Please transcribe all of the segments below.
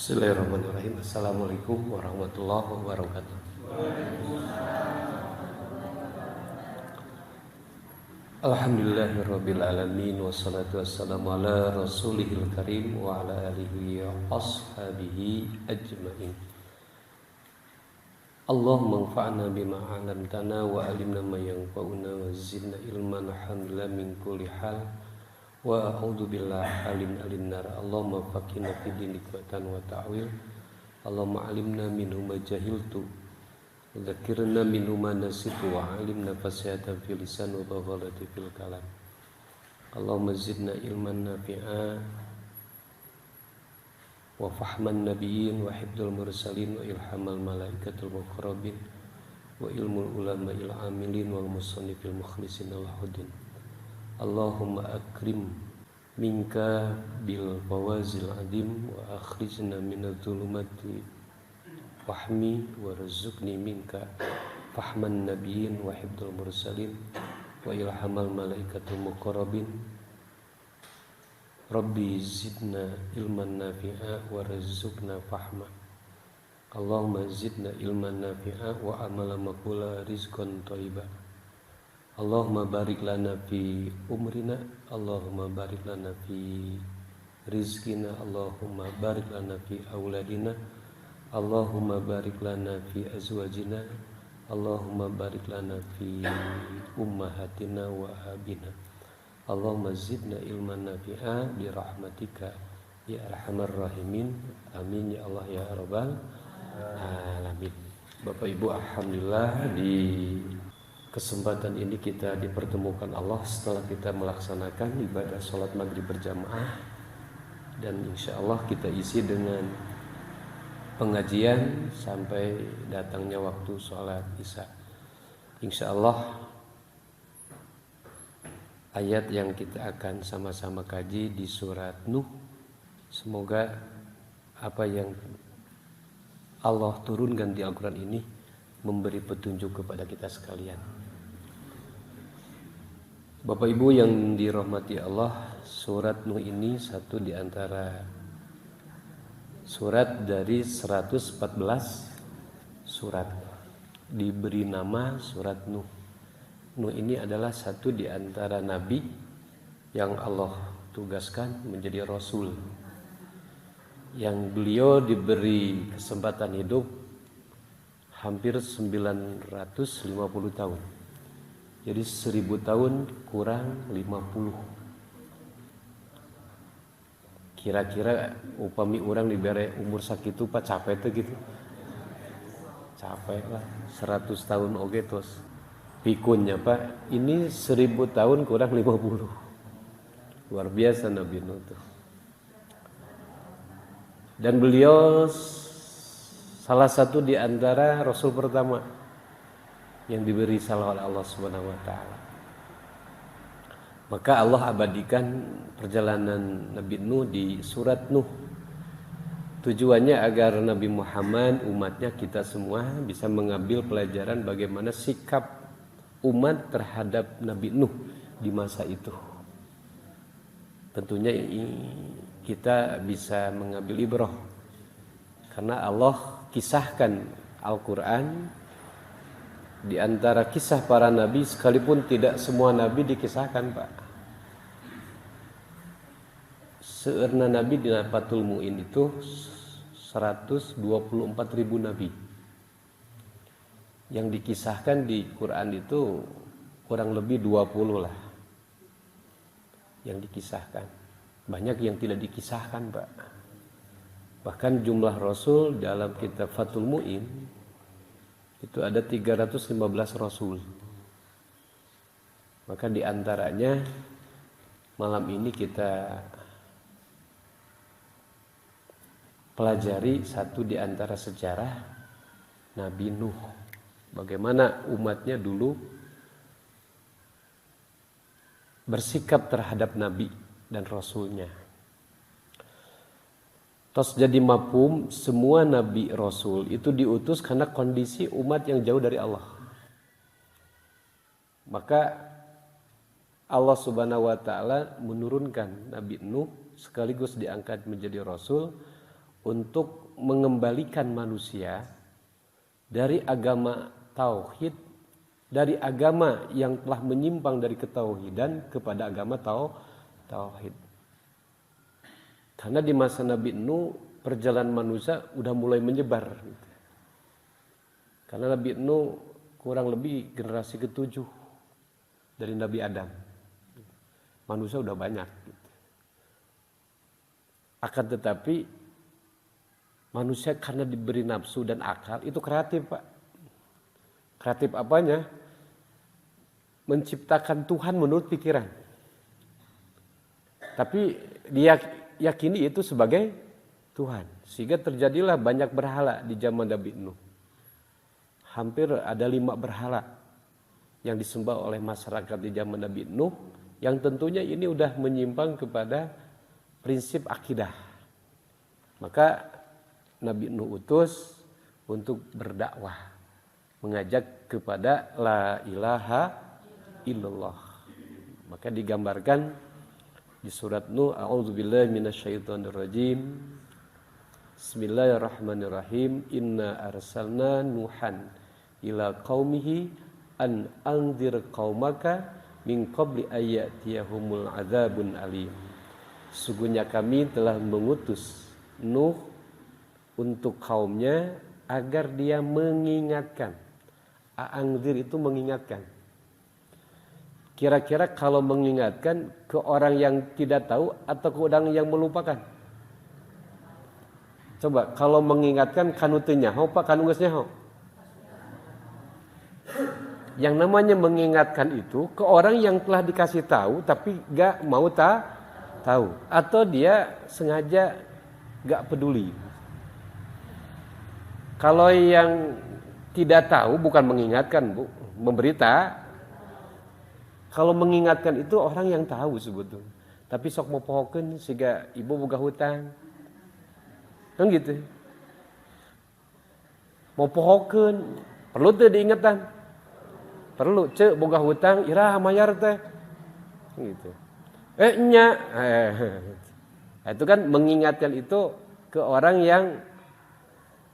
Bismillahirrahmanirrahim. Assalamualaikum warahmatullahi wabarakatuh. Alhamdulillahirabbil alamin wassalatu wassalamu ala rasulihil karim wa ala alihi wa ashabihi ajmain. Allahumma anfa'na bima 'allamtana wa 'allimna ma yanfa'una wa zidna ilman alhamdulillah min kulli hal. Wa a'udzu billahi alim nar. Allahumma faqihna fid din wa ta'wil. Allahumma 'allimna minhu ma jahiltu wa dzakkirna minhu ma nasitu wa 'allimna fasihatan fil lisan wa baghalati fil kalam. Allahumma zidna ilman nafi'a wa fahman nabiyyin wa hifdzal mursalin wa ilhamal malaikatul muqarrabin wa ilmul ulama'il amilin wal musannifil mukhlisin al-hudin. Allahumma akrim minka bil fawazil adim wa akhrijna minadh dhulumati wahmi warzuqni minka fahman nabiyyin wa hifdzal mursalin wa ilhamal malaikatul muqarrabin. Rabbi zidna ilman nafi'a warzuqna fahma. Allahumma zidna ilman nafi'a wa amalan maqbula rizqan thayyiba. Allahumma barik lana fi umrina, Allahumma barik lana fi rizkina, Allahumma barik lana fi auladina, Allahumma barik lana fi azwajina, Allahumma barik lana fi ummahatina wa abina. Allahumma zidna ilman nafi'a bi rahmatika ya arhamar rahimin. Amin ya Allah ya rabbal alamin. Bapak Ibu, alhamdulillah di kesempatan ini kita dipertemukan Allah setelah kita melaksanakan ibadah sholat maghrib berjamaah, dan insya Allah kita isi dengan pengajian sampai datangnya waktu sholat isya. Insya Allah ayat yang kita akan sama-sama kaji di surat Nuh. Semoga apa yang Allah turunkan di Al-Quran ini memberi petunjuk kepada kita sekalian. Bapak Ibu yang dirahmati Allah, surat Nuh ini satu di antara surat dari 114 surat, diberi nama surat Nuh. Nuh ini adalah satu di antara nabi yang Allah tugaskan menjadi rasul, yang beliau diberi kesempatan hidup hampir 950 tahun. Jadi 1000 tahun kurang 50. Kira-kira upami orang diberi umur sakitu pak capek tuh gitu. Capek lah 100 tahun oke terus. Pikunnya pak, ini 1000 tahun kurang 50. Luar biasa Nabi Nuh tuh. Dan beliau salah satu di antara rasul pertama yang diberi salah oleh Allah Subhanahu wa taala. Maka Allah abadikan perjalanan Nabi Nuh di surat Nuh. Tujuannya agar Nabi Muhammad, umatnya, kita semua bisa mengambil pelajaran bagaimana sikap umat terhadap Nabi Nuh di masa itu. Tentunya kita bisa mengambil ibrah karena Allah kisahkan Al-Quran. Di antara kisah para nabi, sekalipun tidak semua nabi dikisahkan pak. Seurna nabi di Fathul Mu'in itu 124.000 nabi. Yang dikisahkan di Quran itu kurang lebih 20 lah yang dikisahkan. Banyak yang tidak dikisahkan pak. Bahkan jumlah rasul dalam kitab Fathul Mu'in itu ada 315 rasul. Maka di antaranya malam ini kita pelajari satu di antara sejarah Nabi Nuh. Bagaimana umatnya dulu bersikap terhadap Nabi dan Rasulnya. Terus jadi mafhum, semua Nabi Rasul itu diutus karena kondisi umat yang jauh dari Allah. Maka Allah Subhanahu wa taala menurunkan Nabi Nuh sekaligus diangkat menjadi Rasul untuk mengembalikan manusia dari agama tauhid, dari agama yang telah menyimpang dari ketauhidan kepada agama tauhid. Karena di masa Nabi Nuh perjalanan manusia udah mulai menyebar. Karena Nabi Nuh kurang lebih generasi ke-7 dari Nabi Adam. Manusia udah banyak. Akan tetapi manusia karena diberi nafsu dan akal itu kreatif, Pak. Kreatif apanya? Menciptakan Tuhan menurut pikiran. Tapi dia yakini itu sebagai Tuhan. Sehingga terjadilah banyak berhala di zaman Nabi Nuh. Hampir ada 5 berhala yang disembah oleh masyarakat di zaman Nabi Nuh, yang tentunya ini udah menyimpang kepada prinsip akidah. Maka Nabi Nuh utus untuk berdakwah, mengajak kepada la ilaha illallah. Maka digambarkan di surat Nuh, a'udzubillahi minasyaitonirrajim. Bismillahirrahmanirrahim. Inna arsalna Nuhan ila qaumihi an anzir qaumaka min qabli ayyatiyahumul adzabun alim. Sungguhnya kami telah mengutus Nuh untuk kaumnya agar dia mengingatkan. Anzir itu mengingatkan. Kira-kira kalau mengingatkan ke orang yang tidak tahu atau ke orang yang melupakan? Coba kalau mengingatkan kanu teu nyaho apa kanu geus nyaho? Yang namanya mengingatkan itu ke orang yang telah dikasih tahu tapi gak mau tahu, atau dia sengaja gak peduli. Kalau yang tidak tahu bukan mengingatkan, Bu, memberita. Kalau mengingatkan itu orang yang tahu sebetulnya, tapi sok mau pohokeun siga ibu boga hutang. Kan gitu. Mau pohokeun, perlu teu diingetan? Perlu, cek boga hutang iraha mayar teh. Gitu. Nya. Itu kan mengingatkan itu ke orang yang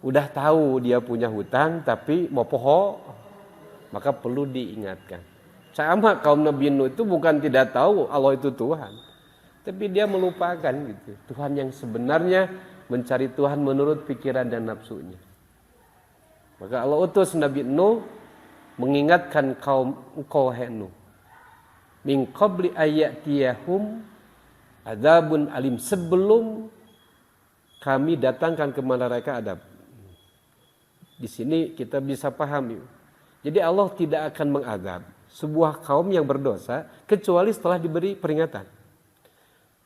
udah tahu dia punya hutang tapi mau poho, maka perlu diingatkan. Sama kaum Nabi Nuh itu bukan tidak tahu Allah itu Tuhan, tapi dia melupakan gitu. Tuhan yang sebenarnya mencari Tuhan menurut pikiran dan nafsunya. Maka Allah utus Nabi Nuh mengingatkan kaum engkau hai Nuh. Min qabli ayyatiyahum adzabun alim, sebelum kami datangkan kepada mereka adab. Di sini kita bisa pahami. Jadi Allah tidak akan mengadab sebuah kaum yang berdosa kecuali setelah diberi peringatan.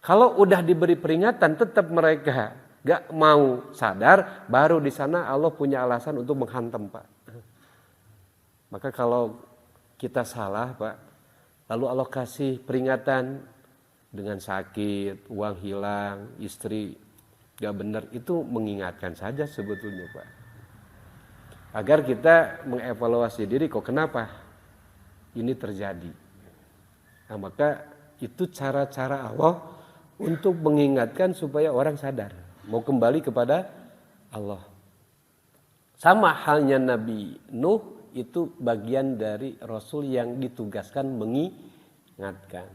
Kalau udah diberi peringatan tetap mereka gak mau sadar, baru di sana Allah punya alasan untuk menghantam, Pak. Maka kalau kita salah, Pak, lalu Allah kasih peringatan dengan sakit, uang hilang, istri gak benar, itu mengingatkan saja sebetulnya, Pak. Agar kita mengevaluasi diri, kok kenapa ini terjadi. Nah, maka itu cara-cara Allah untuk mengingatkan supaya orang sadar, mau kembali kepada Allah. Sama halnya Nabi Nuh, itu bagian dari Rasul yang ditugaskan mengingatkan.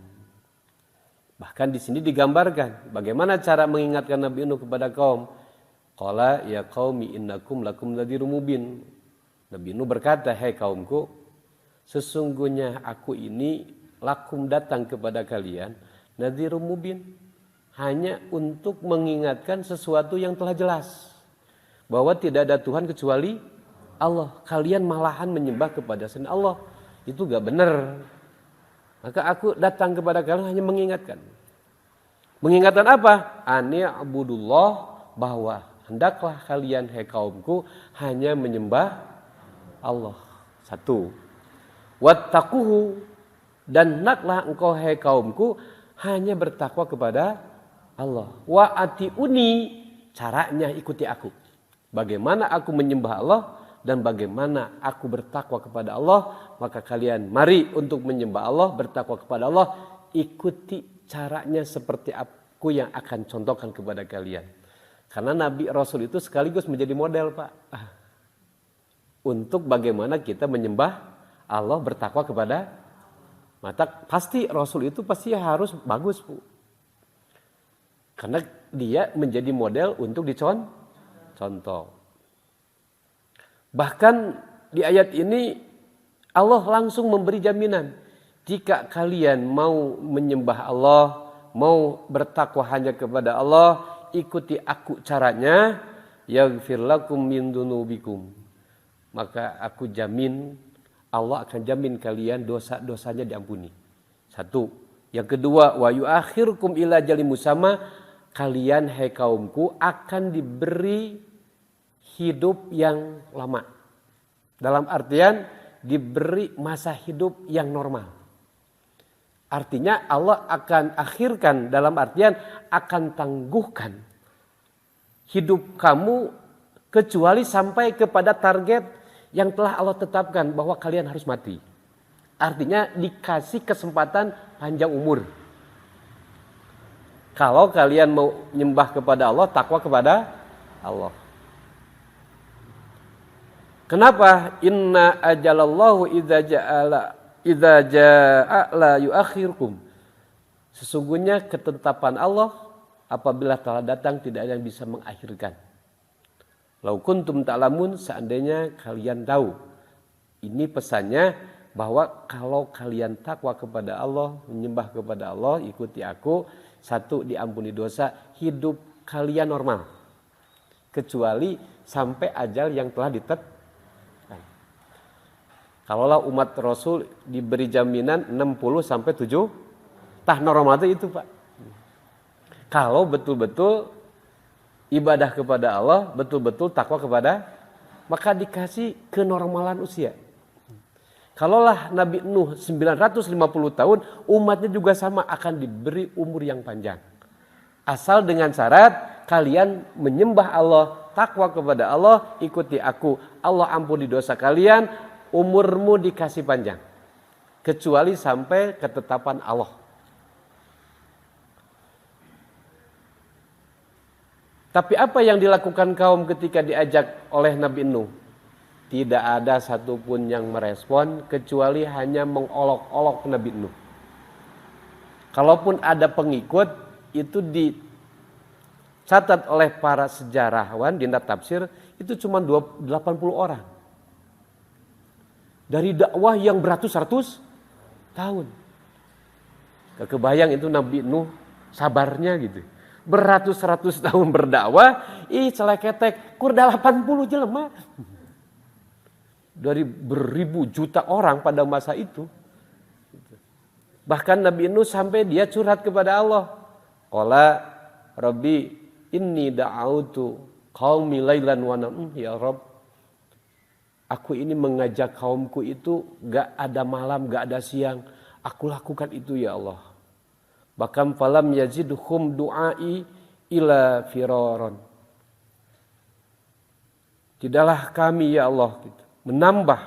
Bahkan di sini digambarkan bagaimana cara mengingatkan Nabi Nuh kepada kaum. Qala ya qaumi innakum lakum nadhirum mubin. Nabi Nuh berkata, hai kaumku, sesungguhnya aku ini lakum datang kepada kalian nadhirum mubin, hanya untuk mengingatkan sesuatu yang telah jelas, bahwa tidak ada Tuhan kecuali Allah. Kalian malahan menyembah kepada selain Allah, itu gak benar. Maka aku datang kepada kalian hanya mengingatkan. Mengingatkan apa? Ani'budullah, bahwa hendaklah kalian hai kaumku hanya menyembah Allah. Satu. Wattaquhu, dan hendaklah engkau hai kaumku hanya bertakwa kepada Allah. Wa atiuni, caranya ikuti aku. Bagaimana aku menyembah Allah dan bagaimana aku bertakwa kepada Allah, maka kalian mari untuk menyembah Allah, bertakwa kepada Allah, ikuti caranya seperti aku yang akan contohkan kepada kalian. Karena Nabi Rasul itu sekaligus menjadi model, Pak. Untuk bagaimana kita menyembah Allah, bertakwa kepada mata. Pasti Rasul itu pasti harus bagus, Bu. Karena dia menjadi model untuk dicontoh. Bahkan di ayat ini Allah langsung memberi jaminan. Jika kalian mau menyembah Allah, mau bertakwa hanya kepada Allah, ikuti aku caranya, yaghfir lakum min dunubikum. Maka aku jamin, Allah akan jamin kalian dosa-dosanya diampuni. Satu. Yang kedua, wa yu'akhirukum ila ajalin musamma, kalian hai kaumku akan diberi hidup yang lama. Dalam artian diberi masa hidup yang normal. Artinya Allah akan akhirkan, dalam artian akan tangguhkan hidup kamu kecuali sampai kepada target yang telah Allah tetapkan bahwa kalian harus mati. Artinya dikasih kesempatan panjang umur. Kalau kalian mau nyembah kepada Allah, takwa kepada Allah. Kenapa? Inna ajalallahu idza jaa la yuakhirkum. Sesungguhnya ketetapan Allah apabila telah datang tidak ada yang bisa mengakhirkan. Lau kuntum ta'lamun, seandainya kalian tahu. Ini pesannya bahwa kalau kalian takwa kepada Allah, menyembah kepada Allah, ikuti aku, satu, diampuni dosa, hidup kalian normal. Kecuali sampai ajal yang telah ditetapkan. Kalaulah umat Rasul diberi jaminan 60 sampai 7 tahun normal itu, Pak. Kalau betul-betul ibadah kepada Allah, betul-betul takwa kepada, maka dikasih kenormalan usia. Kalaulah Nabi Nuh 950 tahun, umatnya juga sama akan diberi umur yang panjang. Asal dengan syarat kalian menyembah Allah, takwa kepada Allah, ikuti aku. Allah ampuni dosa kalian, umurmu dikasih panjang. Kecuali sampai ketetapan Allah. Tapi apa yang dilakukan kaum ketika diajak oleh Nabi Nuh? Tidak ada satupun yang merespon kecuali hanya mengolok-olok Nabi Nuh. Kalaupun ada pengikut, itu dicatat oleh para sejarawan di tafsir, itu cuma 80 orang. Dari dakwah yang beratus-ratus tahun. Kebayang itu Nabi Nuh sabarnya gitu. Beratus-ratus tahun berdakwah, celeketek kur 80 jelema. Dari beribu juta orang pada masa itu. Bahkan Nabi Nuh sampai dia curhat kepada Allah. Qala Rabbi inni da'autu qaumi lailan wa nahar, ya Rabb. Aku ini mengajak kaumku itu gak ada malam, gak ada siang. Aku lakukan itu ya Allah. Bahkan falam yazidhum du'ai ila firaron. Tidaklah kami ya Allah menambah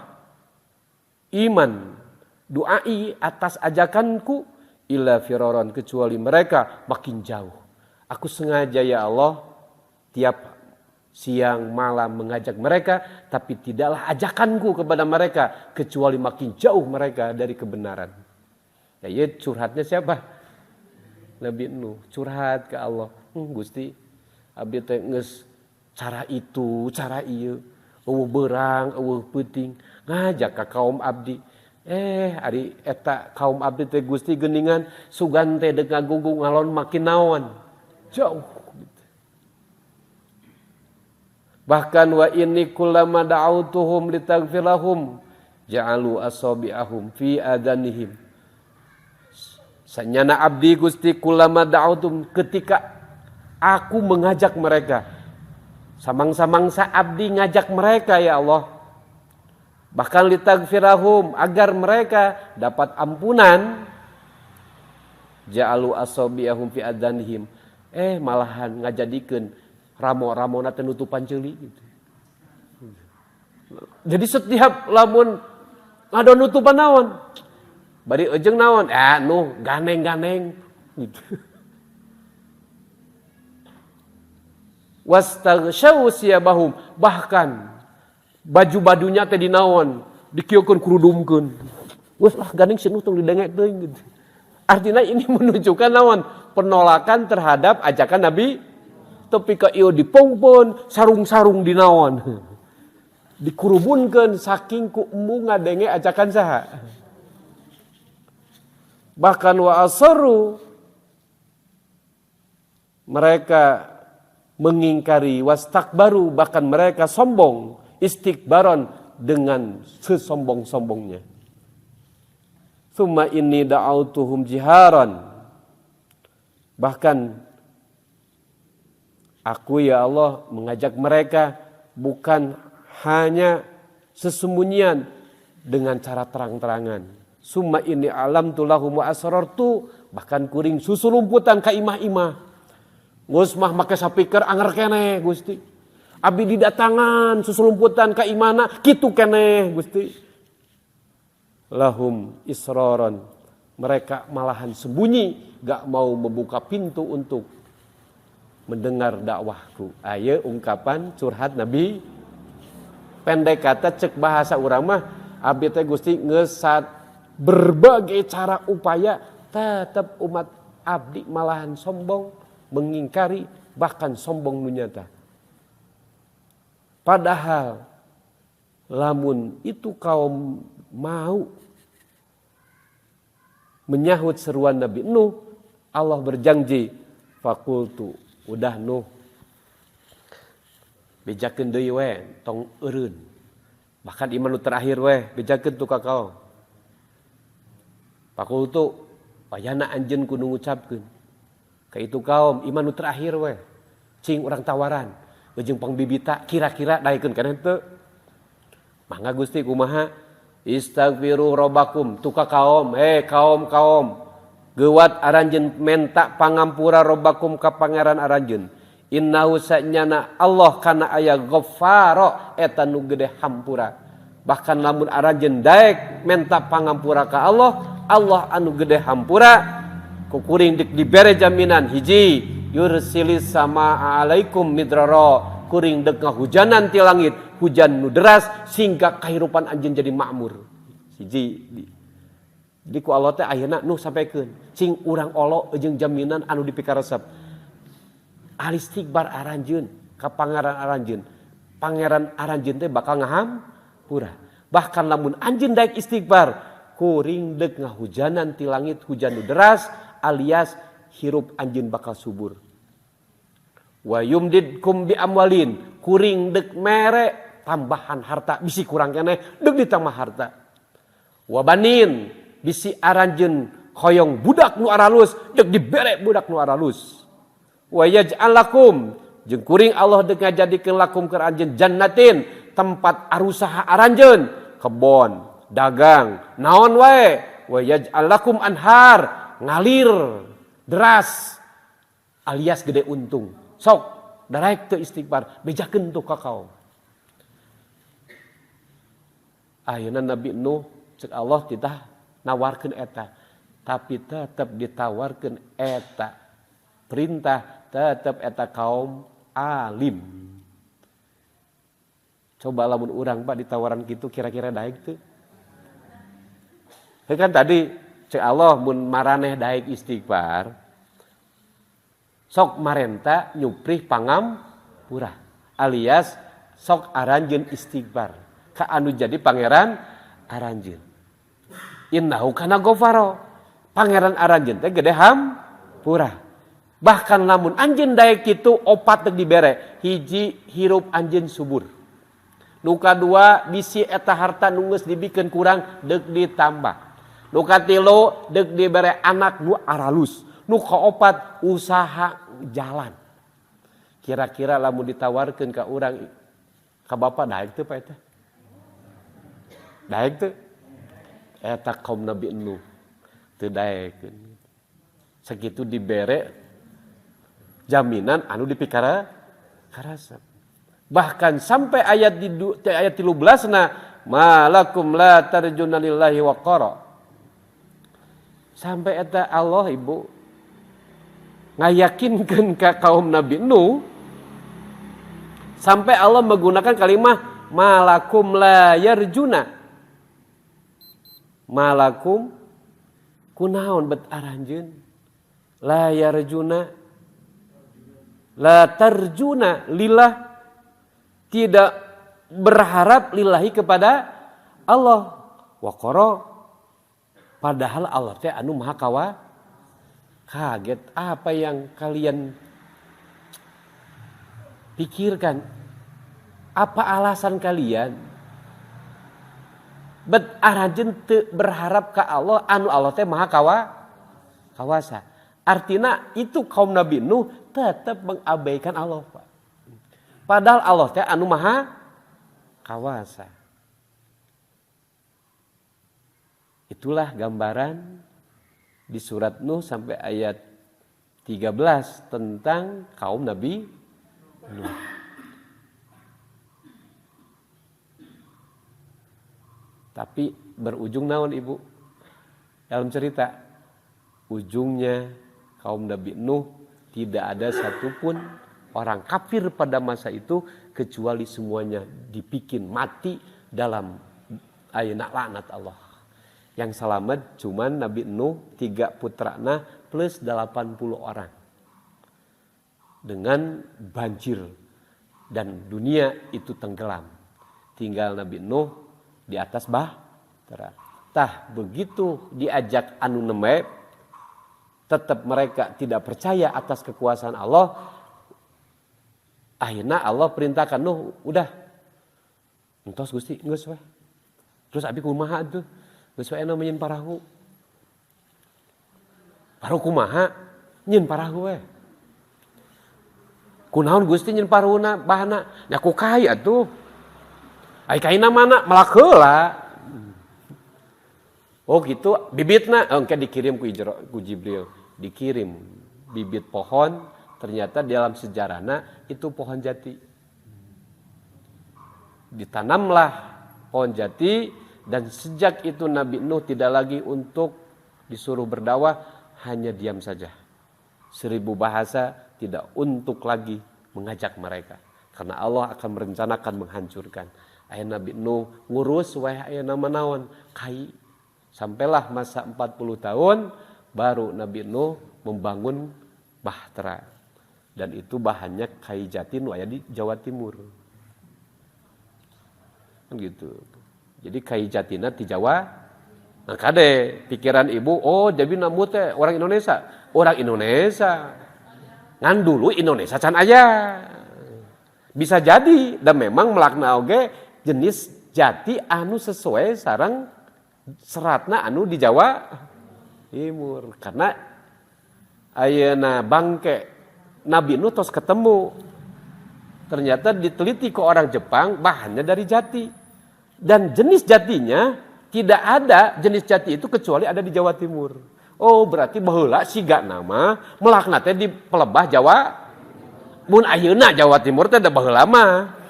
iman du'ai atas ajakanku ila firaron, kecuali mereka makin jauh. Aku sengaja ya Allah tiap siang malam mengajak mereka, tapi tidaklah ajakanku kepada mereka kecuali makin jauh mereka dari kebenaran. Ya, curhatnya siapa? Nabi Nuh curhat ke Allah. Gusti, abdi teh geus cara itu, cara ieu, eueuh beurang, eueuh peuting, ngajak ka kaum abdi. Ari eta kaum abdi teh Gusti geuningan sugan teh deuk ngagunggung ngalon makin naon. Jauh. Bahkan wa inni kullama da'autuhum litaghfir lahum ja'alu asabi'ahum fi adanihim. Sanyana abdi Gusti kullama da'autum, ketika aku mengajak mereka, samang-samangsa abdi ngajak mereka ya Allah. Bahkan litaghfir lahum, agar mereka dapat ampunan, ja'alu asabi'ahum fi adanihim. Malahan ngajadikeun ramo-ramona teh nutupan ceuli gitu. Jadi setiap lamun ngado nutupan naon? Bari ejeng naon? Nuh ganeng-ganeng gitu. wastaghsyaw siyabahum, bahkan baju-bajunya teh dinaon dikieukeun kurudumkeun. Wes gandeng sinu tong didengek teuing gitu. Artinya ini menunjukkan naon? Penolakan terhadap ajakan Nabi. Tapi ka ieu dipongpon, sarung-sarung dinaon. Dikurubunkeun saking ku embu ngadenge ajakan saha. Bahkan wa asarru, mereka mengingkari, wastakbaru, bahkan mereka sombong, istikbaron, dengan sesombong-sombongnya. Tsumma inni da'autuhum jiharan, bahkan aku ya Allah mengajak mereka bukan hanya sesembunyian, dengan cara terang-terangan. Summa inni alamtu lahum wa asrartu, bahkan kuring susulumputan ka imah-imah. Geus mah make sapikeun anger keneh Gusti. Abi didatangan susulumputan ka imana kitu keneh Gusti. Lahum israran, mereka malahan sembunyi, gak mau membuka pintu untuk mendengar dakwahku. Aya ungkapan curhat Nabi. Pendek kata cek bahasa urang mah, abi teh Gusti ngesat berbagai cara upaya tetap umat abdi malahan sombong, mengingkari, bahkan sombong nunyata. Padahal lamun itu kaum mau menyahut seruan Nabi Nuh, Allah berjanji, fakultu, udah Nuh, bejakeun deui we tong eureun. Bahkan iman nu terakhir we bejakeun tu ka kaum. Fakultu, payana anjeun kudu ngucapkeun ka itu kaum iman nu terakhir we. Cing urang tawaran, jeung pangbibita kira-kira daekeun kana teu. Mangga Gusti kumaha? Istaghfiru rabbakum, tu ka kaum, kaum, geuwat aranjeun menta pangampura rabbakum ka pangeran aranjeun. Innahu sa'nyana Allah kana aya ghaffara eta nu gede hampura. Bahkan lamun aranjeun daek menta pangampura ka Allah, Allah anu gede hampura, kuring dik dibere jaminan hiji, yursilis sama alaikum midrara, kuring dek ngahujanan ti langit, hujan nu deras sehingga kehidupan anjeun jadi makmur. Hiji di ku Allah teh ayeuna Nuh sampaikeun, cing urang olo jeung jaminan anu dipikaresep. Alistigbar aranjeun ka pangeran aranjeun. Pangeran aranjeun teh bakal ngahampura. Bahkan lamun anjeun daek istighbar, kuring dek ngahujanan ti langit hujan nu deras, alias hirup anjeun bakal subur. Wa yumdidkum bi amwalin, kuring dek mere tambahan harta, bisi kurang keneh dek ditambah harta. Wa banin, bisi aranjeun hoyong budak nu aralus, dek dibere budak nu aralus. Wa yaj'al lakum, jeung kuring Allah dek ngajadikeun lakum keur anjeun jannatin, tempat arusaha aranjeun, kebon, dagang, naon wae. Wa yaj'al lakum anhar, ngalir deras alias gede untung. Sok daek teu istighfar, bejakeun tu ka kaum. Ayeuna Nabi Nuh cek Allah titah nawarkeun eta, tapi tetap ditawarkeun eta perintah tetap eta kaum alim. Coba lamun urang Pak ditawaran gitu kira-kira daek teu? Kan tadi cek Allah mun maraneh daek istighfar, sok marenta nyuprih pangampura, alias sok aranjeun istighfar ka anu jadi pangeran aranjeun. Innahu kana ghafaro, pangeran aranjeun teh gede hampura. Bahkan lamun anjeun daek kitu opat teu dibere, hiji hirup anjeun subur, nu kadua bisi eta harta nu geus dibikeun kurang deuk ditambah, nu katilu deuk dibere anak nu aralus, nu kaopat usaha jalan. Kira-kira lamun ditawarkeun ka urang ka bapa daek teu Pak eta? Daek teu? Eta kaum Nabi Nuh teu daek. Sakitu dibere jaminan anu dipikara karasa. Bahkan sampai ayat 13 malakum la tarjuna lillahi waqara. Sampai eta Allah Ibu ngayakinkeun ka kaum Nabi Nuh Sampai Allah menggunakan kalimat malakum la yarjuna. Malakum kunaon bet aranjeun. La yarjuna la tarjuna lillah, tidak berharap lillahi kepada Allah. Waqara, padahal Allah teh anu maha kaget. Apa yang kalian pikirkan? Apa alasan kalian? Bet arajeun teu berharap ka Allah, anu Allah teh maha kawasa. Artinya itu kaum Nabi Nuh tetap mengabaikan Allah, Pak. Padahal Allah teh anu maha kawasa. Itulah gambaran di surat Nuh sampai ayat 13 tentang kaum Nabi Nuh. Tapi berujung naon Ibu? Dalam cerita, ujungnya kaum Nabi Nuh tidak ada satupun orang kafir pada masa itu kecuali semuanya dibikin mati dalam ayeuna laknat Allah. Yang selamat cuman Nabi Nuh 3 putrana plus 80 orang. Dengan banjir dan dunia itu tenggelam. Tinggal Nabi Nuh di atas bahtera. Tah begitu diajak anu nembe, tetap mereka tidak percaya atas kekuasaan Allah. Akhirnya Allah perintahkan Nuh, udah entos Gusti, geus we. Terus abi kumaha tuh? Geus we anu nyin parahu. Parahu kumaha? Nyin parahu we. Kunaon Gusti nyin parahuna bahana? Nya ku kai atuh. Ai kaina mana? Melak heula. Oh gitu, bibitna engke dikirim ku Jibril, dikirim bibit pohon, ternyata dalam sejarahna itu pohon jati. Ditanamlah pohon jati dan sejak itu Nabi Nuh tidak lagi untuk disuruh berdakwah, hanya diam saja. 1000 bahasa tidak untuk lagi mengajak mereka. Karena Allah akan merencanakan menghancurkan. Aya Nabi Nuh ngurus wae aya nama naon? Kai. Sampailah masa 40 tahun baru Nabi Nuh membangun bahtera. Dan itu bahannya kai jati nu aya di Jawa Timur. Kan gitu. Jadi kai jatina di Jawa. Nah kade pikiran ibu, oh jadi namu teh orang Indonesia. Orang Indonesia. Ngan dulu Indonesia can aya. Bisa jadi dan memang melakna oge jenis jati anu sesuai sareng seratna anu di Jawa Timur. Karena ayeuna bangke Nabi Nuh tos ketemu. Ternyata diteliti ke orang Jepang bahannya dari jati. Dan jenis jatinya tidak ada jenis jati itu kecuali ada di Jawa Timur. Oh berarti baheula siga nama melakna teh di pelebah Jawa. Mun ayeuna Jawa Timur teh da baheula mah.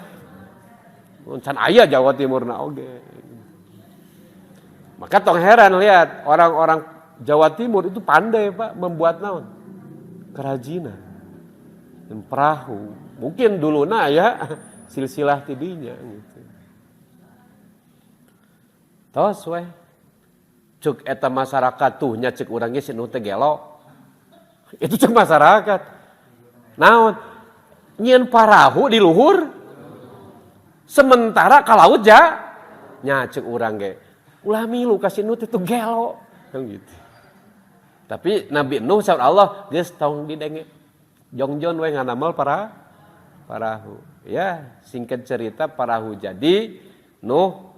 Can aya Jawa Timurna oge. Maka tong heran lihat orang-orang Jawa Timur itu pandai Pak membuat naon? Kerajinan. Dan perahu. Mungkin duluna ya silsilah tidinya gitu. Tos we. Cuk eta masyarakat tuh nya cek urang ge sinu teh gelo. Itu cek masyarakat. Naon? Nyieun parahu di luhur. Sementara ka laut nya cek urang ge. Ulah milu ka sinu teh tuh gelo. Kan gitu. Tapi Nabi Nuh saur Allah geus tong didenge. Jongjon we nganamal parahu. Ya, singkat cerita parahu jadi Nuh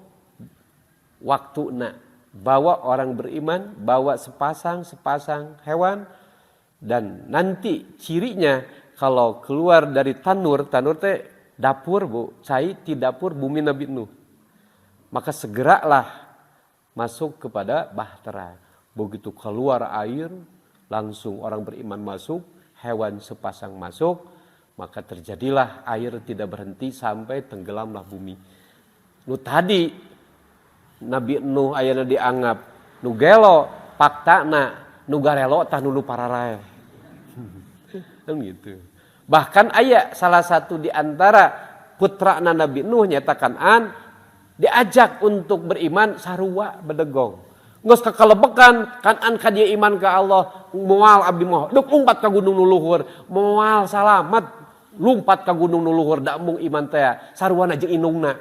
waktuna bawa orang beriman, bawa sepasang hewan dan nanti cirinya kalau keluar dari tanur teh dapur Bu, cai ti dapur bumi Nabi Nuh. Maka segeralah masuk kepada bahtera. Begitu keluar air, langsung orang beriman masuk, hewan sepasang masuk, maka terjadilah air tidak berhenti sampai tenggelamlah bumi. Nu tadi Nabi Nuh ayeuna dianggap nu gelo, paktana nu garelo tah nu pararae. Kan gitu. Bahkan aya salah satu di antara putra Nabi Nuh nyatakan diajak untuk beriman sarua bedegong. Geus kakalebekan Kanan ka dia iman ka Allah, moal abdi mah duk lumpat ka gunung nu luhur, moal salamat lumpat ka gunung nu luhur da mung iman teh sarwana jeung indungna.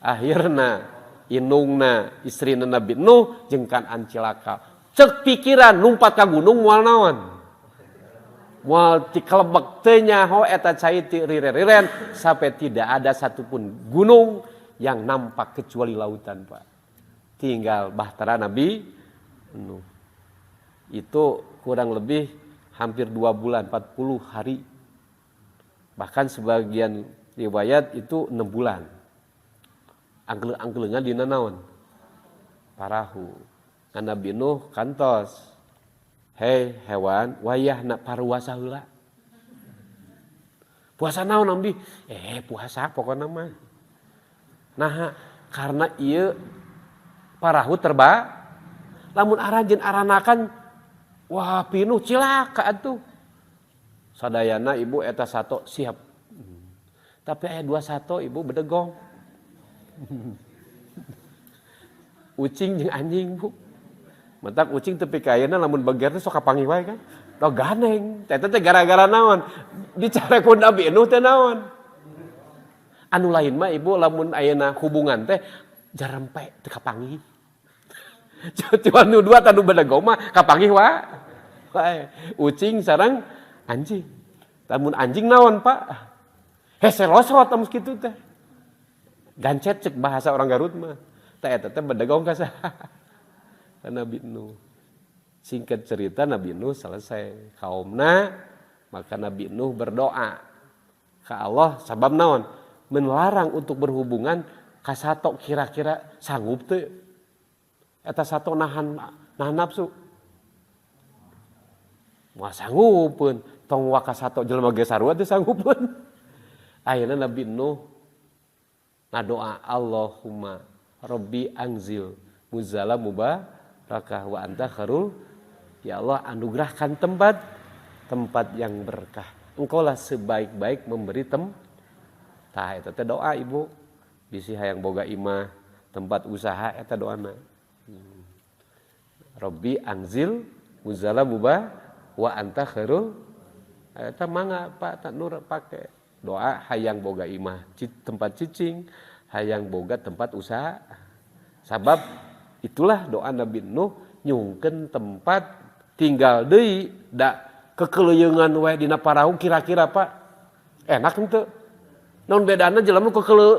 Akhirna indungna istrina Nabi Nuh jeung Kanan cilaka. Cek pikiran lumpat ka gunung moal naon? Moal dikelebek teu nyaho eta cai ti riren-riren sampai tidak ada satupun gunung yang nampak kecuali lautan, Pak. Tinggal bahtera Nabi Nuh. Itu kurang lebih hampir 2 bulan, 40 hari. Bahkan sebagian riwayat itu 6 bulan. Angkel-angkelengan dina naon? Parahu. Nabi Nuh kantos. Hei hewan, wayahna paruasa heula. Puasa naon Nabi? Puasa pokokna mah. Nah, karena ieu parahu lamun aranjeun aranakan wah pinuh cilaka atuh. Sadayana ibu eta sato siap. Tapi aya 2 sato ibu bedegong. Ucing jeung anjing, Bu. Mentak ucing tepi kayeuna lamun beger teh sok kapanggih wae kan. Do ganeng. Eta teh gara-gara naon? Bicara ku Nabi Nuh teh naon? Anu lain mah ibu lamun ayeuna hubungan teh jarempe teu kapanggih. Cuma nu 2 tanu bedegong mah kapanggih wae. Ucing sareng anjing. Lamun anjing naon, Pak? Heselosot amos kitu teh. Gancet cek bahasa orang Garut mah. Teh eta teh bedegong ka saha? Nabi Nuh. Singkat cerita Nabi Nuh selesai kaumna, maka Nabi Nuh berdoa ke Allah sabab naon? Melarang untuk berhubungan ka sato kira-kira sanggup teu? Eta sato nahan nafsu. Moal sanggupeun, tong waka sato jelema ge sarua teu sanggupeun. Ayeuna Nabi Nuh ngadoa Allahumma Rabbi anzil muzala mubarakah wa anta khairul. Ya Allah, anugerahkan tempat yang berkah. Engkaulah sebaik-baik memberi tah eta teh doa ibu. Bisi hayang boga imah, tempat usaha eta doana. Rabbi anzil muzala mubah wa anta khairul. Eta mangga Pak tak nur pake doa hayang boga imah tempat cicing, hayang boga tempat usaha. Sabab itulah doa Nabi Nuh nyungkeun tempat tinggal deui da kekeleuyeungan we dina parahu kira-kira Pak enak henteu? Naon bedana jelema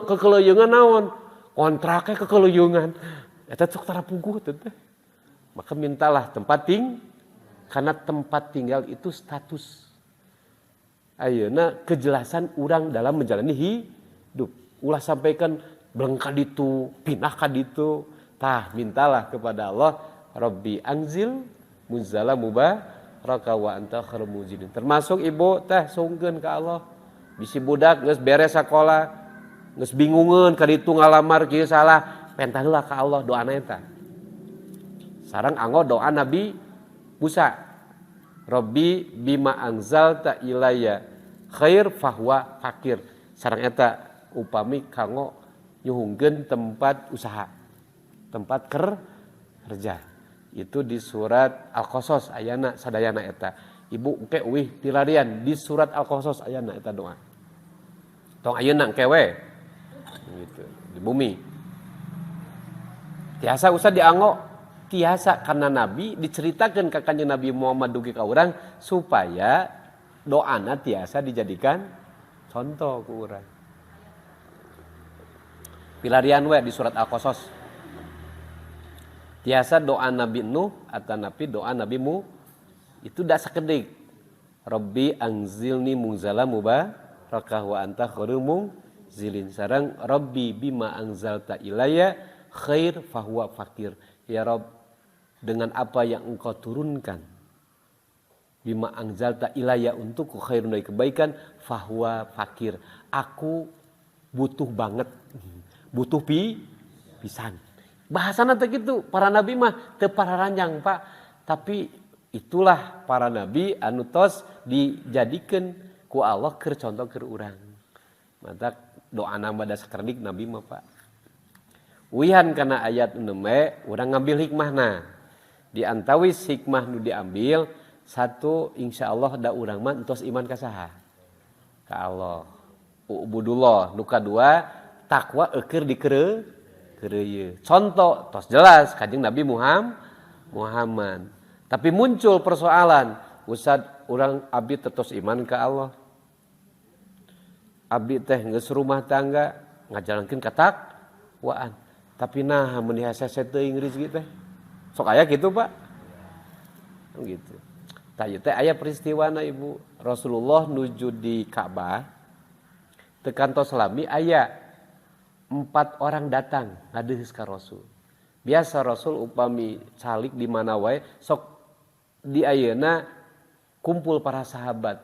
kekeleuyeungan naon? Kontraknya kekeleuyeungan. Eta sok tarapuguh teh. Maka mintalah tempat karena tempat tinggal itu status. Ayeuna kejelasan urang dalam menjalani hidup. Ulah sampaikan belengka ditu, pindah ka ditu. Tah mintalah kepada Allah, Rabbi anzil muzala mubaraka wa anta khairul muzilin. Termasuk ibu teh sungkeun ka Allah. Bisi budak geus beres sakola, geus bingungeun ka ditu ngalamar kieu salah, pentah heula ka Allah doana eta. Sareng anggo doa Nabi Musa. Rabbi bima anzalta ilayya khair fahuwa fakir. Sareng eta upami kanggo nyuhungkeun tempat usaha, tempat kerja. Itu di surat Al-Qasas ayana sadayana eta. Ibu engke euih tilarian di surat Al-Qasas ayana eta doa. Tong ayeuna engke we. Gitu, di bumi. Tiasa usah dianggo, tiasa karena Nabi diceritakeun ka Kanjeng Nabi Muhammad dugi ka urang supaya doana tiasa dijadikan contoh ku urang. Pilarian we di surat Al-Qasas. Tiasa doa Nabi Nuh atau Nabi doa Nabi Mu itu dak sakedik. Rabbi anzilni munzala mubarakah wa anta khairul munzilin. Sareng Rabbi bima anzalta ilayya khair fahuwa fakir. Ya Rabb, dengan apa yang engkau turunkan bima anzalta ilayya untukku khairun dari kebaikan fahuwa fakir. Aku butuh banget. Butuh pisan. Bahasana teh gitu, para nabi mah teu pararanjang Pak, tapi itulah para nabi anu tos dijadikeun ku Allah keur contoh keur urang. Mata doa nama da sakerdik Nabi mah Pak. Wihan kana ayat eneme urang ngambil hikmahna. Di antawis hikmah nu diambil satu insyaallah da urang mah entos iman ka saha? Ka Allah. Ubudullah. Nu kadua takwa eukeur dikeureuy. Contoh tos jelas Kanjeng Nabi Muhammad. Tapi muncul persoalan, Ustad urang abdi tetos iman ka Allah. Abdi teh geus rumah tangga ngajalankeun katakwaan. Tapi nah mun dihasese teuing rezeki teh. Sok aya kitu, Pak? Gitu. Tah ieu teh aya peristiwana Ibu. Rasulullah nuju di Ka'bah. Teu kantos lami aya 4 orang datang ngadeuheus ka Rasul. Biasa Rasul upami calik di mana wae sok di ayeuna kumpul para sahabat.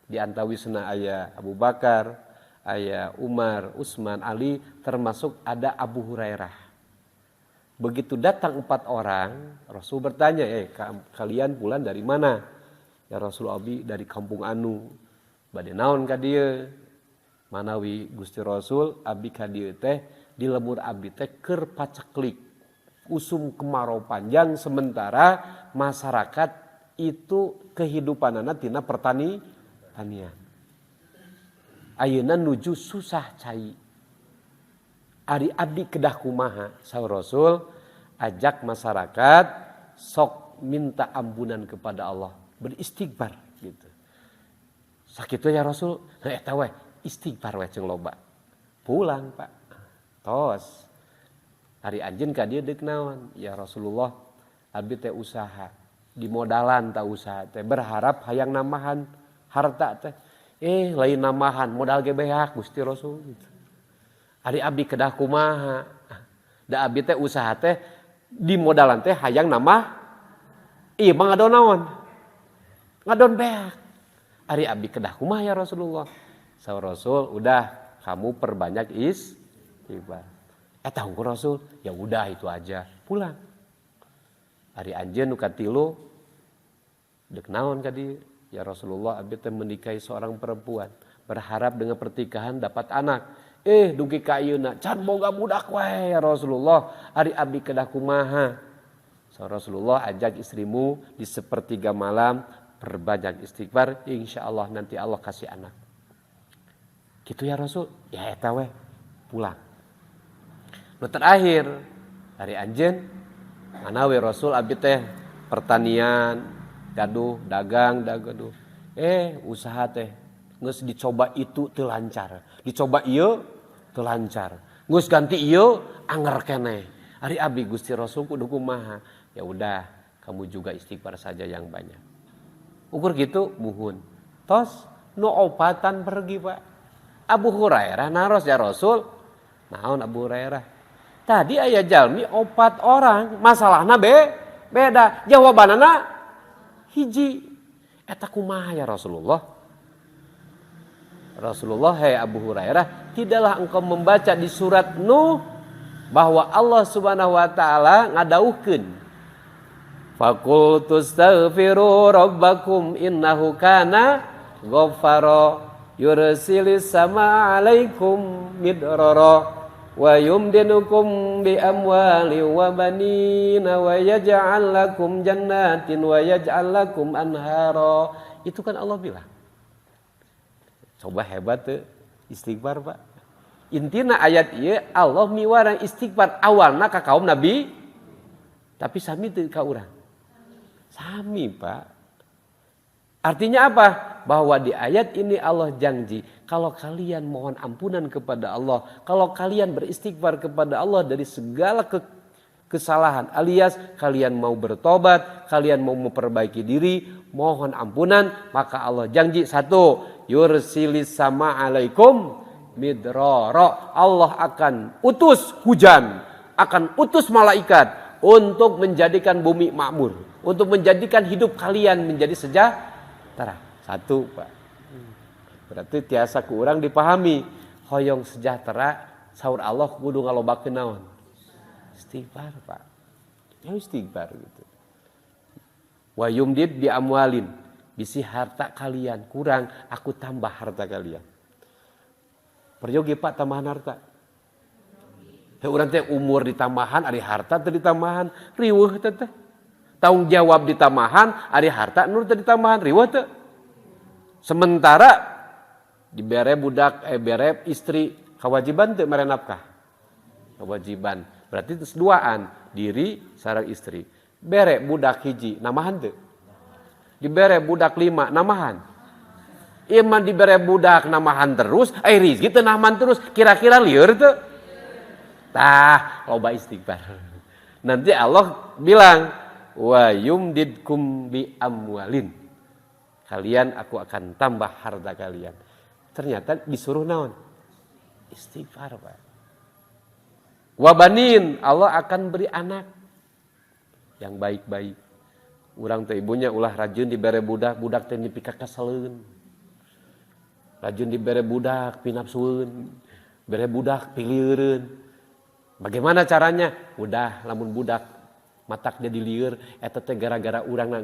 Di antawisna aya Abu Bakar, aya Umar, Utsman, Ali, termasuk ada Abu Hurairah. Begitu datang 4 orang, Rasul bertanya, kalian pulang dari mana? Ya Rasul abi dari kampung anu. Bade naon ka dieu? Manawi Gusti Rasul abi ka dieu teh di lemur abi teh keur paceklik. Usum kemarau panjang sementara masyarakat itu kehidupanana tina pertanian. Ayeuna nuju susah cai. Ari abdi kedah kumaha saur Rasul ajak masyarakat sok minta ampunan kepada Allah, beristighfar gitu. Sakitu ya Rasul, eta we istighfar we ceung loba. Pulang Pak. Tos. Ari anjeun ka dieu deuk naon? Ya Rasulullah, abdi teh usaha. Di modalan ta usaha teh berharap hayang namahan harta teh. Lain namahan modal ge beak Gusti Rasul gitu. Ari abdi kedah kumaha. Da abdi teh usaha teh di modalan teh hayang nambah. Ieu mah ngadon naon? Ngadon beak. Ari abdi kedah kumaha ya Rasulullah? Saur Rasul, udah kamu perbanyak istighfar. Eta hungkul Rasul, ya udah itu aja. Pulang. Ari anjeun nu katilu deuk naon ka dieu? Ya Rasulullah, abdi teh menikahi seorang perempuan, berharap dengan pernikahan dapat anak. Dugi ka ayeuna can boga budak wae ya Rasulullah. Ari abdi kedah kumaha? So Rasulullah, ajak istrimu di sepertiga malam perbanyak istighfar, insyaallah nanti Allah kasih anak. Gitu ya Rasul? Ya eta we. Pulang. Nu terakhir hari anjeun manawi Rasul abdi teh pertanian, gaduh, dagang. Usaha teh geus dicoba itu teu lancar. Dicoba ieu teu lancar. Geus ganti ieu anger keneh. Ari abdi Gusti Rasul kudu kumaha? Ya udah, kamu juga istighfar saja yang banyak. Ukur gitu muhun. Tos nu opatan pergi, Pak. Abu Hurairah naros ya Rasul. Naon Abu Hurairah? Tadi aya jalmi 4 orang, masalahna beda. Jawabanana hiji. Eta kumaha ya Rasulullah? Rasulullah, hai Abu Hurairah, tidaklah engkau membaca di surat Nuh bahwa Allah Subhanahu wa taala ngadauhkeun faqultu astaghfiru rabbakum innahu kana ghaffara yursilis sama alaikum midrara wa yumdinukum bi amwali wa banina wa yaj'al lakum jannatin wa yaj'al lakum anhara. Itu kan Allah bilang. Coba hebat tuh istighfar, Pak. Intina ayat ieu Allah miwarang istighfar awalna ka kaum Nabi tapi sami teu ka urang. Sami, Pak. Artinya apa? Bahwa di ayat ini Allah janji, kalau kalian mohon ampunan kepada Allah, kalau kalian beristighfar kepada Allah dari segala kesalahan, alias kalian mau bertobat, kalian mau memperbaiki diri, mohon ampunan, maka Allah janji satu, yursilis sama alaikum midrara. Allah akan utus hujan, akan utus malaikat untuk menjadikan bumi makmur, untuk menjadikan hidup kalian menjadi sejahtera. Satu, Pak. Berarti tiasa ku urang dipahami hoyong sejahtera saur Allah kudu ngalobakeun naon? Istighfar, Pak. Ya istighfar gitu. Wa yumdid bi amwalin, bisi harta kalian kurang, aku tambah harta kalian. peryogi Pak tambahan harta. Urang teh umur ditambahan, ari harta teu ditambahan, riweuh teh. Tanggung jawab ditambahan, ari harta nur teu ditambahan, riweuh teu. Sementara dibere budak bere istri kewajiban teu mere nafkah. Kewajiban. Berarti itu duaan, diri sareng istri. Bere budak hiji namahan teu? Dibere budak 5 namahan. Iman dibere budak namahan terus, rezeki teu namahan terus, kira-kira lieur teu? Tah, loba istighfar. Nanti Allah bilang, wa yumdidkum bi amwalin. Kalian aku akan tambah harta kalian. Ternyata disuruh naon? Istighfar, Pak. Wa banin, Allah akan beri anak yang baik-baik. Urang teh ibunya ulah rajin dibere budak, budak teh dipika kasaleun. Rajin dibere budak pinapsueun, bere budak piliereun. Bagaimana caranya? Udah lamun budak matak jadi lieur eta teh gara-gara urang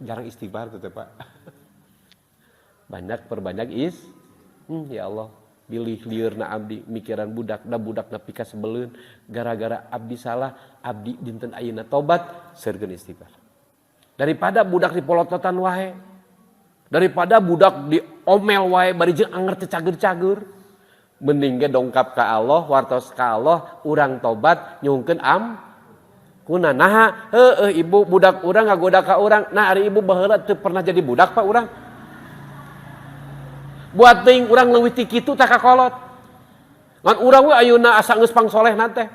jarang istighfar teh Pak. Banyak perbanyak ya Allah pilih liurna abdi mikiran budak da budakna pika sebeleun gara-gara abdi salah abdi dinten ayeuna tobat seureun istighfar. Daripada budak dipolototan wae. Daripada budak diomel wae bari jeung anger teu cager-cager. Mending ge dongkap ka Allah, wartos ka Allah, urang tobat nyungkeun kuna naha ibu budak urang ngagoda ka urang. Nah ari ibu baheula teu pernah jadi budak Pak urang. Buat teuing urang leuwih ti kitu tah kakolot. Ngan urang we ayeuna asa geus pangsolehna teh.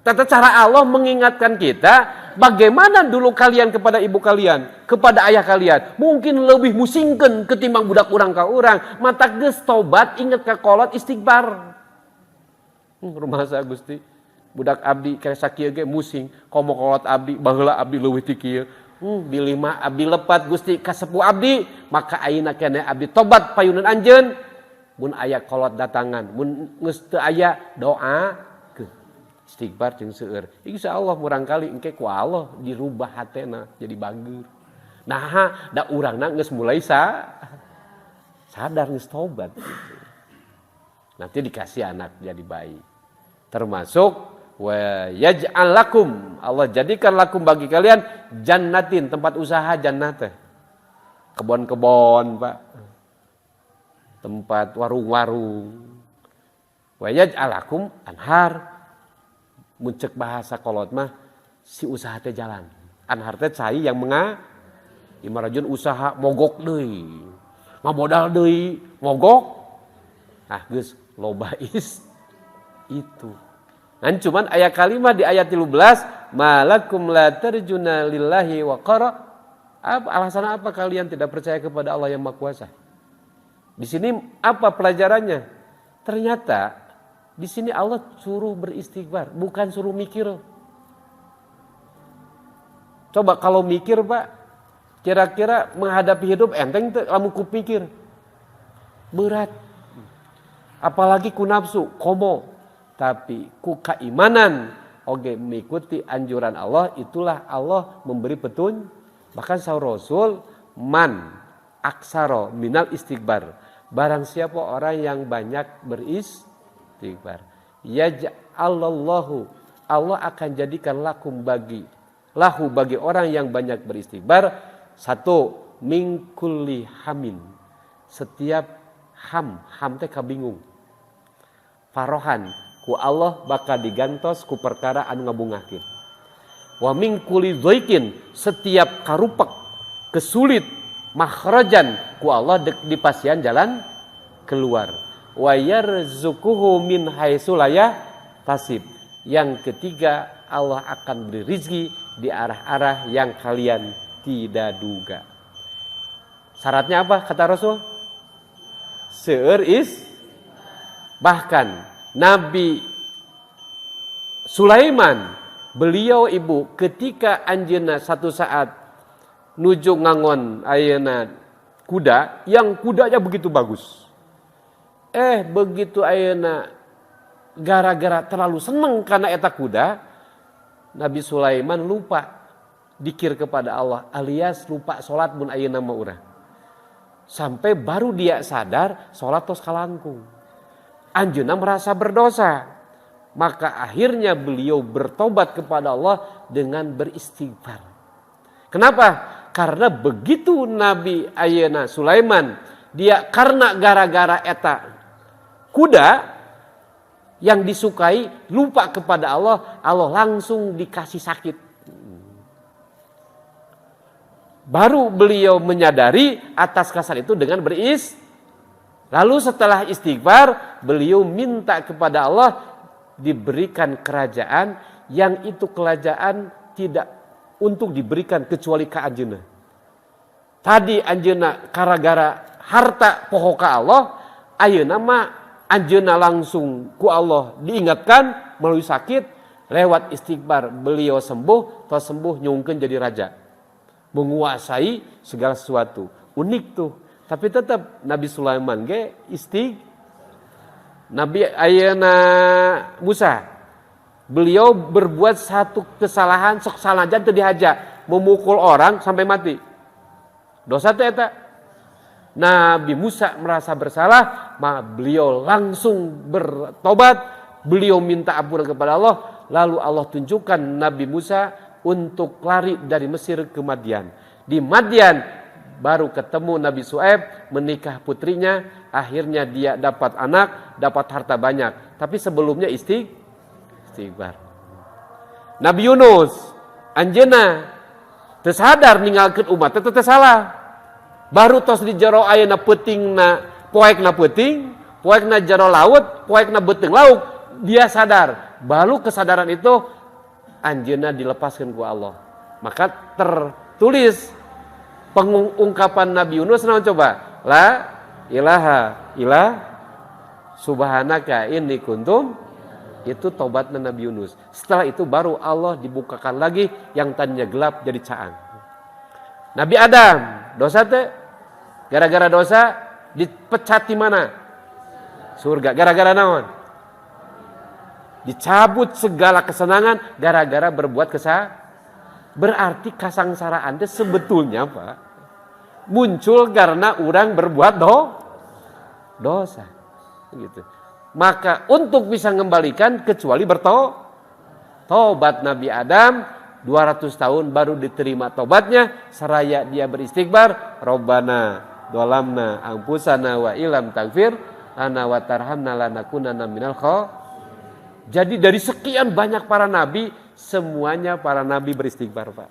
Tata cara Allah mengingatkan kita bagaimana dulu kalian kepada ibu kalian, kepada ayah kalian. Mungkin lebih musingkeun ketimbang budak urang ka urang. Mata geus tobat inget ka kolot istighfar. Rumah saya Gusti. Budak abdi kaya sakieu ge musing, komo kolot abdi baheula abdi leuwih ti kieu. Bilih mah abdi lepat Gusti ka sepuh abdi, maka ayeuna keneh abdi tobat payunan anjeun. Mun aya kolot datangan, mun geus teu aya doa istighfar jeung seueur. Insyaallah murang kali engke ku Allah dirubah hatena jadi bager. Nah, da urangna geus mulai sadar geus tobat. Nanti dikasih anak jadi bayi. Termasuk wa yaj'al lakum, Allah jadikan lakum bagi kalian jannatin, tempat usaha jannah teh. Kebon-kebon, Pak. Tempat warung-warung. Wa yaj'al lakum anhar. Muncek bahasa kolot mah si usaha teh jalan. Anhar teh cai yang imarajun usaha mogok deui. Ngamodal deui, mogok. Ah geus loba itu. Kan cuman ayat kalimat di ayat 13, malakum la tarjuna lillahi wa qara. Alasan apa kalian tidak percaya kepada Allah yang Maha Kuasa? Di sini apa pelajarannya? Ternyata di sini Allah suruh beristighfar, bukan suruh mikir. Coba kalau mikir, Pak, kira-kira menghadapi hidup enteng teu lamun ku pikir. Berat. Apalagi ku nafsu, komo. Tapi ku keimanan oge mengikuti anjuran Allah, itulah Allah memberi petunjuk. Bahkan sahur Rasul, man aksaro minal istighbar. Barang siapa orang yang banyak beristighfar, yaj'alallahu, Allah akan jadikan lakum bagi orang yang banyak beristighfar, satu min kulli hamin, setiap ham teh kabingung. Farohan ku Allah bakal digantos ku perkara anu ngabungahkeun. Wa min kulli dhaikin, setiap karupak kesulit makhrajan ku Allah dipasian jalan keluar. Wa yarzuquhu min haitsu la yahtasib. Yang ketiga, Allah akan beri rizki di arah-arah yang kalian tidak duga. Syaratnya apa kata Rasul? Bahkan Nabi Sulaiman, beliau ibu ketika anjeunna satu saat nuju ngangon ayeuna kuda, yang kudanya begitu bagus. Begitu ayeuna gara-gara terlalu seneng karena eta kuda, Nabi Sulaiman lupa dikir kepada Allah, alias lupa sholat mun ayeuna mah urang. Sampai baru dia sadar sholat tos kalangkung. anjeunna merasa berdosa. Maka akhirnya beliau bertobat kepada Allah dengan beristighfar. Kenapa? Karena begitu Nabi ayeuna Sulaiman dia karena gara-gara eta kuda yang disukai lupa kepada Allah, Allah langsung dikasih sakit. Baru beliau menyadari atas kasar itu dengan lalu setelah istighfar beliau minta kepada Allah diberikan kerajaan yang itu kerajaan tidak untuk diberikan kecuali ke anjeunna. Tadi anjeunna gara-gara harta poho ka Allah, ayeuna mah anjeunna langsung ku Allah diingatkan melalui sakit, lewat istighfar beliau sembuh, tos sembuh nyungkeun jadi raja. Menguasai segala sesuatu. Unik tuh. Tapi tetap Nabi Sulaiman ge Nabi ayeuna Musa, beliau berbuat satu kesalahan sok salajan teu dihaja, memukul orang sampai mati. Dosa teh eta. Nabi Musa merasa bersalah, maka beliau langsung bertobat, beliau minta ampun kepada Allah, lalu Allah tunjukkan Nabi Musa untuk lari dari Mesir ke Madian. Di Madian baru ketemu Nabi Syuaib, menikah putrinya, akhirnya dia dapat anak, dapat harta banyak. Tapi sebelumnya istighfar. Nabi Yunus, anjeunna teu sadar ninggalkeun umat teh salah. Baru tos di jero ayeuna peutingna, poekna peuting, poekna jero laut, poekna beuteung lauk, dia sadar. Baru kesadaran itu anjeunna dilepaskeun ku Allah. Maka tertulis pengungkapan Nabi Yunus naon coba? La ilaha illa subhanaka inni kuntum, itu tobatna Nabi Yunus. Setelah itu baru Allah dibukakan lagi yang tadinya gelap jadi caang. Nabi Adam, dosa teh gara-gara dosa dipecat di mana? Surga. Gara-gara naon? Dicabut segala kesenangan gara-gara berbuat Berarti kasangsaraan teh sebetulnya Pak muncul karena orang berbuat dosa. Gitu. Maka untuk bisa mengembalikan kecuali bertobat. Nabi Adam 200 tahun baru diterima tobatnya, seraya dia beristighfar, Rabbana dolamna anfusana wa ilam taghfir lana wa tarhamna lanakunanna minal khasirin. Jadi dari sekian banyak para nabi, semuanya para nabi beristighfar, Pak.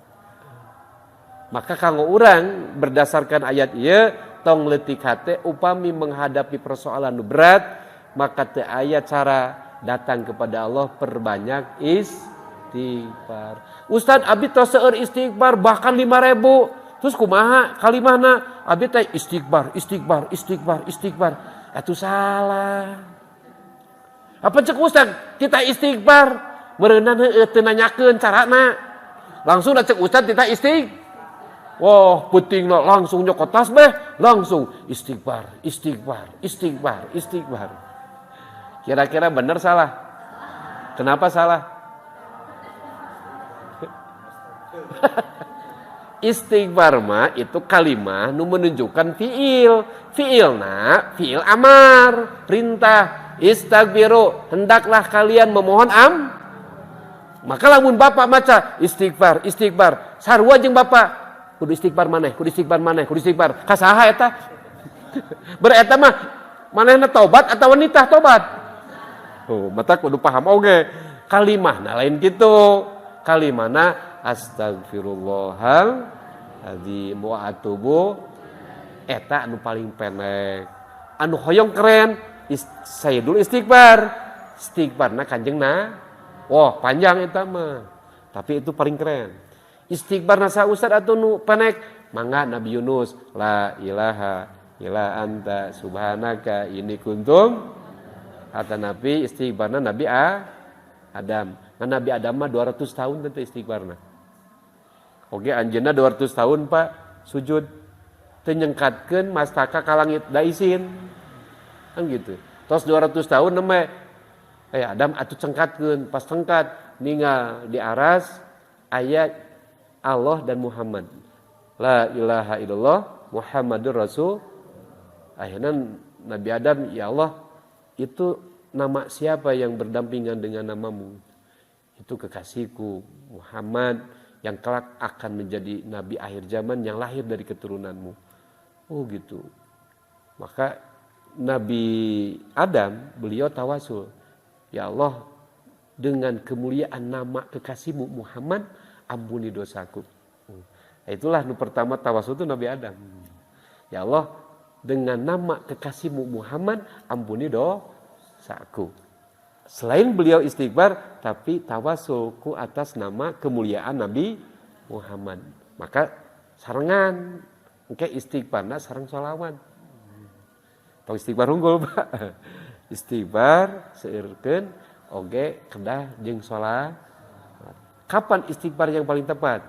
Maka kanggo urang berdasarkan ayat ieu tong leutik hate upami menghadapi persoalan nu berat, maka teu aya cara datang kepada Allah perbanyak istighfar. Ustaz abdi tos seueur istighfar bahkan 5.000. Terus kumaha kalimahna? Abdi teh istighfar. Atuh salah. Apa cek Ustaz? Kita istighfar meureunna heueuh teu nanyakeun carana. Langsung da cek Ustaz kita wah, putingna langsung nyokot tasbih, langsung istighfar. Kira-kira benar salah? Kenapa salah? Istighfar mah itu kalimah nu menunjukkan fiil. Fiilna fiil amar, perintah. Istaghfiru, hendaklah kalian memohon Maka lamun bapak maca istighfar. Sarua jeung bapak kudu istighfar maneh. Kasaha eta? Bereta mah manehna tobat atau wanita tobat? Oh, mata kudu paham oge. Kalimahna lain kitu. Kalimahna astagfirullahal-azim wa atubu eta anu paling pendek. Anu hoyong keren Sayyidul istighfar. Istighfarna kanjengna. Wah, panjang eta mah. Tapi itu paling keren. Istighfar nasa ustad atau nu pendek mangga Nabi Yunus la ilaha illa anta subhanaka inni kuntum kata Nabi istighfarna Nabi Adam. Nah, Nabi Adam mah 200 tahun tentu istighfarna. Oke anjeunna 200 tahun Pak sujud teu nyengkatkeun mastaka ka langit da isin. Kan gitu. Tos 200 tahun nembe Adam atuh cengkatkeun pas cengkat ninggal di aras ayat Allah dan Muhammad. La ilaha illallah Muhammadur Rasul. Akhirnya Nabi Adam, ya Allah, itu nama siapa yang berdampingan dengan namamu? Itu kekasihku Muhammad yang kelak akan menjadi nabi akhir zaman yang lahir dari keturunanmu. Oh gitu. Maka Nabi Adam beliau tawasul, ya Allah, dengan kemuliaan nama kekasihmu Muhammad, ampuni dosaku. Nah, itulah pertama tawasul itu Nabi Adam. Ya Allah, dengan nama kekasihmu Muhammad, ampuni dosaku. Selain beliau istighfar, tapi tawasulku atas nama kemuliaan Nabi Muhammad. Maka sarengan, engke istighfarna sareng sholawat. Tahu istighfar unggul, Pak. Istighfar seueurkeun oge kedah jeung sholat. Kapan istighfar yang paling tepat?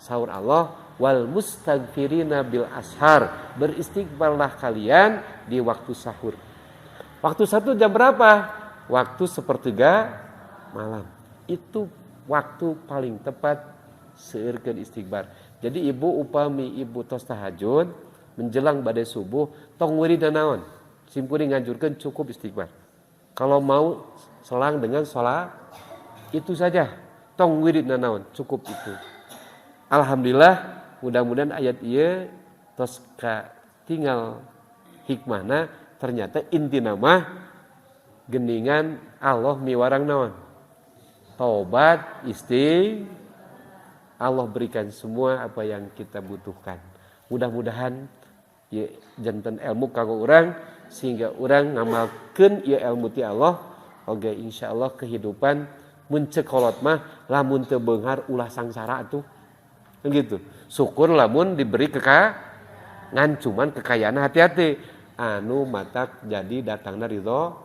Saur Allah, wal mustaghfirina bil ashar. Beristighfarlah kalian di waktu sahur. Waktu sahur jam berapa? Waktu sepertiga malam. Itu waktu paling tepat seueurkeun istighfar. Jadi ibu upami ibu tos tahajud menjelang badai subuh tong wiridan naon? Simpuri nganjurkeun cukup istighfar. Kalau mau selang dengan sholat itu saja tong wiridan naon? Cukup itu. Alhamdulillah, mudah-mudahan ayat ieu tos ka tinggal hikmahna ternyata inti nama geningan Allah miwarang naon? Taubat, Allah berikan semua apa yang kita butuhkan. Mudah-mudahan ya janten ilmu kanggo urang sehingga urang ngamalkeun ieu ilmu ti Allah oge insyaallah kehidupan mun cekolot mah lamun teu beunghar ulah sangsara atuh. Gitu. Syukur lamun diberi ngan cuman kekayaan hati-hati anu matak jadi datangna ridho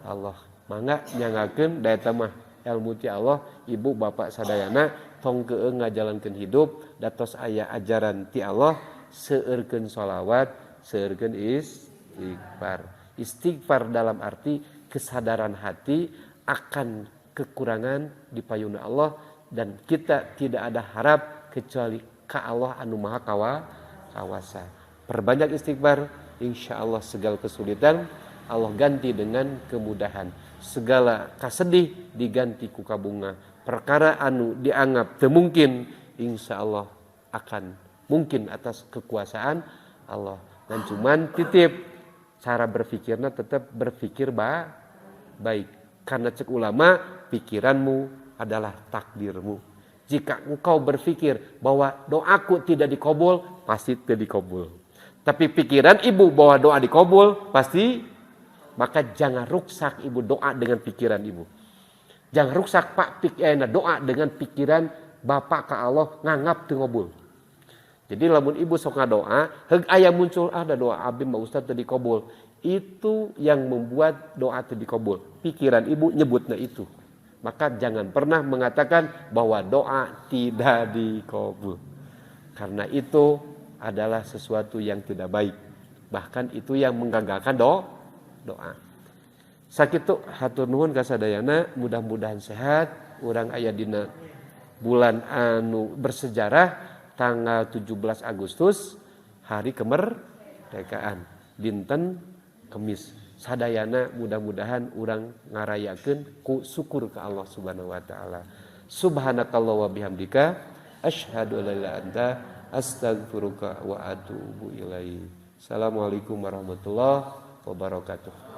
Allah. Mangga nyangakeun da eta mah ilmu ti Allah, ibu bapak sadayana tong keung ngajalankeun hidup datos aya ajaran ti Allah, seueurkeun sholawat, seueurkeun istighfar. Istighfar dalam arti kesadaran hati akan kekurangan di payuna Allah dan kita tidak ada harap kecuali ka Allah anu maha kawasa. Perbanyak istighfar, insyaallah segala kesulitan Allah ganti dengan kemudahan. Segala kasedih diganti ku kabunga. Perkara anu dianggap teu mungkin, insyaallah akan mungkin atas kekuasaan Allah. Dan cuman titip cara berpikirnya tetap berpikir baik. Karena cek ulama, pikiranmu adalah takdirmu. Jika engkau berpikir bahwa doaku tidak dikabul, pasti tidak dikabul. Tapi pikiran ibu bahwa doa dikabul, pasti. Maka jangan rusak ibu doa dengan pikiran ibu. Jangan rusak pak doa dengan pikiran bapak ke Allah nganggap teu ngabul. Jadi lamun ibu sok ngadoa, heug aya muncul ada doa abdi mah ustaz teu dikabul. Itu yang membuat doa teu dikabul. Pikiran ibu nyebutna itu. Maka jangan pernah mengatakan bahwa doa tidak dikabul. Karena itu adalah sesuatu yang tidak baik. Bahkan itu yang menggagalkan doa. Sakitu hatur nuhun ka sadayana, mudah-mudahan sehat. Urang aya dina bulan anu bersejarah tanggal 17 Agustus hari kemerdekaan dinten Kemis. Sadayana mudah-mudahan urang ngarayakeun ku syukur ka Allah Subhanahu wa taala. Subhanakallah wa bihamdika asyhadu an la ilaha illa anta astaghfiruka wa atubu ilaik. Assalamualaikum warahmatullahi wabarakatuh.